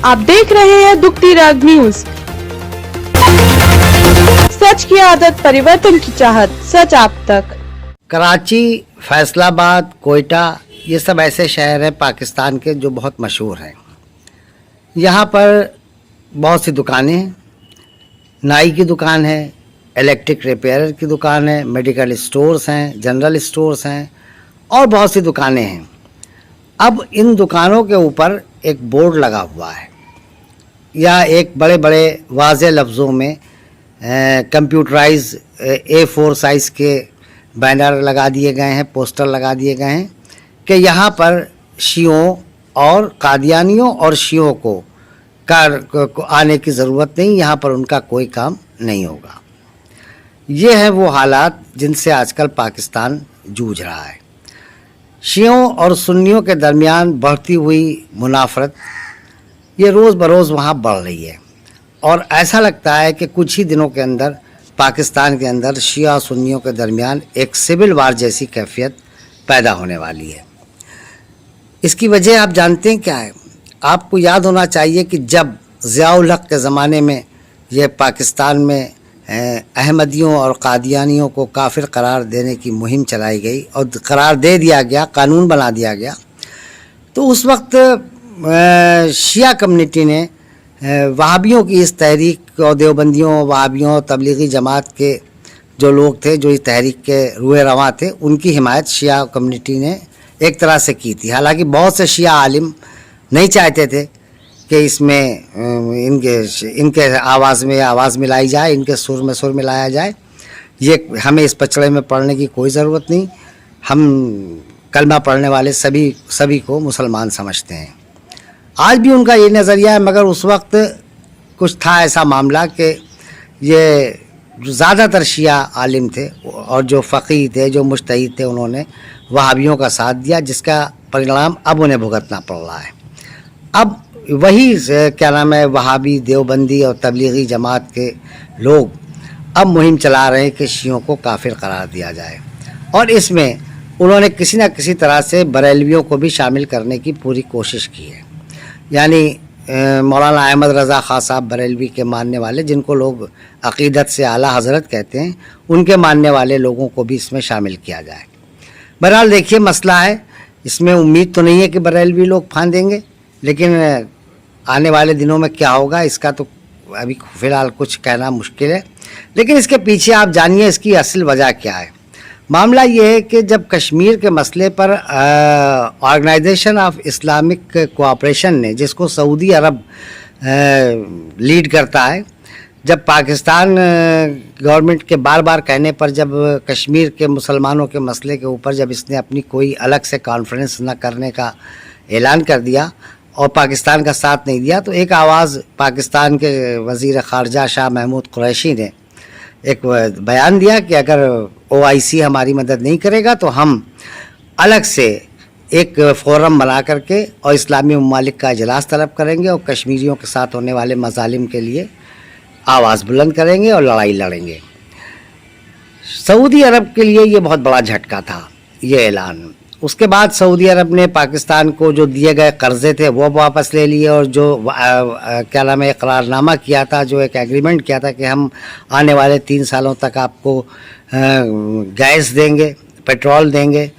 आप देख रहे हैं दुखती राग न्यूज। सच की आदत, परिवर्तन की चाहत, सच आप तक। कराची, फैसलाबाद, कोयटा, ये सब ऐसे शहर हैं पाकिस्तान के जो बहुत मशहूर हैं। यहाँ पर बहुत सी दुकानें हैं, नाई की दुकान है, इलेक्ट्रिक रिपेयर की दुकान है, मेडिकल स्टोर्स हैं, जनरल स्टोर्स हैं और बहुत सी दुकानें हैं। अब इन दुकानों के ऊपर एक बोर्ड लगा हुआ है या एक बड़े बड़े वाज़ेह लफ्ज़ों में कंप्यूटराइज A4 साइज़ के बैनर लगा दिए गए हैं, पोस्टर लगा दिए गए हैं कि यहाँ पर शियों और कादियानियों और शियों को आने की ज़रूरत नहीं, यहाँ पर उनका कोई काम नहीं होगा। ये है वो हालात जिनसे आजकल पाकिस्तान जूझ रहा है। शियों और सुन्नियों के दरमियान बढ़ती हुई मुनाफरत ये रोज़ बरोज़ वहाँ बढ़ रही है और ऐसा लगता है कि कुछ ही दिनों के अंदर पाकिस्तान के अंदर शिया सुन्नियों के दरमियान एक सिविल वार जैसी कैफियत पैदा होने वाली है। इसकी वजह आप जानते हैं क्या है? आपको याद होना चाहिए कि जब ज़ियाउल हक़ के ज़माने में ये पाकिस्तान में अहमदियों और कादियानियों को काफिर करार देने की मुहिम चलाई गई और करार दे दिया गया, कानून बना दिया गया, तो उस वक्त शिया कम्युनिटी ने वहाबियों की इस तहरीक और देवबंदियों, वहाबियों, तबलीगी जमात के जो लोग थे जो इस तहरीक के रुए रवां थे, उनकी हिमायत शिया कम्युनिटी ने एक तरह से की थी। हालांकि बहुत से शिया आलिम नहीं चाहते थे कि इसमें इनके आवाज़ में आवाज़ मिलाई जाए, इनके सुर में सुर मिलाया जाए। ये हमें इस पचड़े में पढ़ने की कोई ज़रूरत नहीं, हम कलमा पढ़ने वाले सभी को मुसलमान समझते हैं। आज भी उनका ये नज़रिया है, मगर उस वक्त कुछ था ऐसा मामला कि ये ज़्यादातर शिया आलिम थे और जो फ़क़ीह थे, जो मुज्तहिद थे, उन्होंने वहाबियों का साथ दिया, जिसका परिणाम अब उन्हें भुगतना पड़ रहा है। अब वही क्या नाम है, वहाबी, देवबंदी और तबलीगी जमात के लोग अब मुहिम चला रहे हैं कि शियों को काफिर करार दिया जाए और इसमें उन्होंने किसी न किसी तरह से बरेलवियों को भी शामिल करने की पूरी कोशिश की है। यानी मौलाना अहमद रज़ा ख़ान साहब बरेलवी के मानने वाले, जिनको लोग अक़ीदत से आला हज़रत कहते हैं, उनके मानने वाले लोगों को भी इसमें शामिल किया जाए। बहरहाल देखिए, मसला है, इसमें उम्मीद तो नहीं है कि बरेलवी लोग फांदेंगे, लेकिन आने वाले दिनों में क्या होगा इसका तो अभी फ़िलहाल कुछ कहना मुश्किल है। लेकिन इसके पीछे आप जानिए इसकी असल वजह क्या है। मामला ये है कि जब कश्मीर के मसले पर ऑर्गेनाइजेशन ऑफ इस्लामिक कोऑपरेशन ने, जिसको सऊदी अरब लीड करता है, जब पाकिस्तान गवर्नमेंट के बार बार कहने पर जब कश्मीर के मुसलमानों के मसले के ऊपर जब इसने अपनी कोई अलग से कॉन्फ्रेंस न करने का ऐलान कर दिया और पाकिस्तान का साथ नहीं दिया, तो एक आवाज़ पाकिस्तान के वज़ीर ख़ारजा शाह महमूद कुरैशी ने एक बयान दिया कि अगर OIC हमारी मदद नहीं करेगा तो हम अलग से एक फ़ोरम बना करके और इस्लामी ममालिक का इजलास तलब करेंगे और कश्मीरियों के साथ होने वाले मज़ालिम के लिए आवाज़ बुलंद करेंगे और लड़ाई लड़ेंगे। सऊदी अरब के लिए ये बहुत बड़ा झटका था ये ऐलान। उसके बाद सऊदी अरब ने पाकिस्तान को जो दिए गए कर्ज़े थे वो वापस ले लिए और जो क्या नाम है, इकरारनामा किया था, जो एक एग्रीमेंट किया था कि हम आने वाले 3 सालों तक आपको गैस देंगे, पेट्रोल देंगे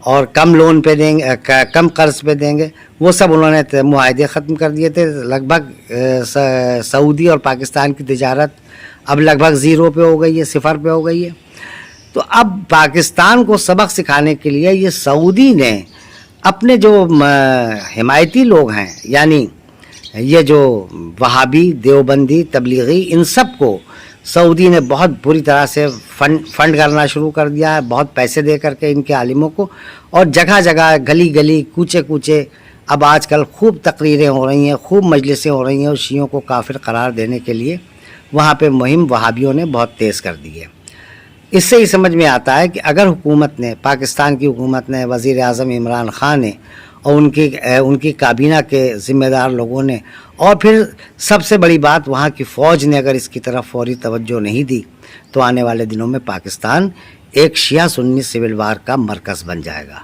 और कम लोन पे देंगे, कम कर्ज पे देंगे, वो सब उन्होंने मुआहदे ख़त्म कर दिए थे। लगभग सऊदी और पाकिस्तान की तिजारत अब लगभग ज़ीरो पे हो गई है, सिफर पे हो गई है। तो अब पाकिस्तान को सबक सिखाने के लिए ये सऊदी ने अपने जो हिमायती लोग हैं, यानी ये जो वहाबी, देवबंदी, तबलीगी, इन सब को सऊदी ने बहुत बुरी तरह से फंड करना शुरू कर दिया है, बहुत पैसे दे करके इनके आलिमों को, और जगह जगह, गली गली, कूचे कूचे अब आजकल खूब तकरीरें हो रही हैं, खूब मजलिसें हो रही हैं और शियों को काफिर करार देने के लिए वहाँ पे मुहिम वहाबियों ने बहुत तेज़ कर दी है। इससे ही समझ में आता है कि अगर हुकूमत ने, पाकिस्तान की हुकूमत ने, वज़ीर आज़म इमरान ख़ान ने और उनकी काबीना के ज़िम्मेदार लोगों ने, और फिर सबसे बड़ी बात वहाँ की फ़ौज ने अगर इसकी तरफ फौरी तवज्जो नहीं दी, तो आने वाले दिनों में पाकिस्तान एक शिया सुन्नी सिविल वार का मरकज़ बन जाएगा।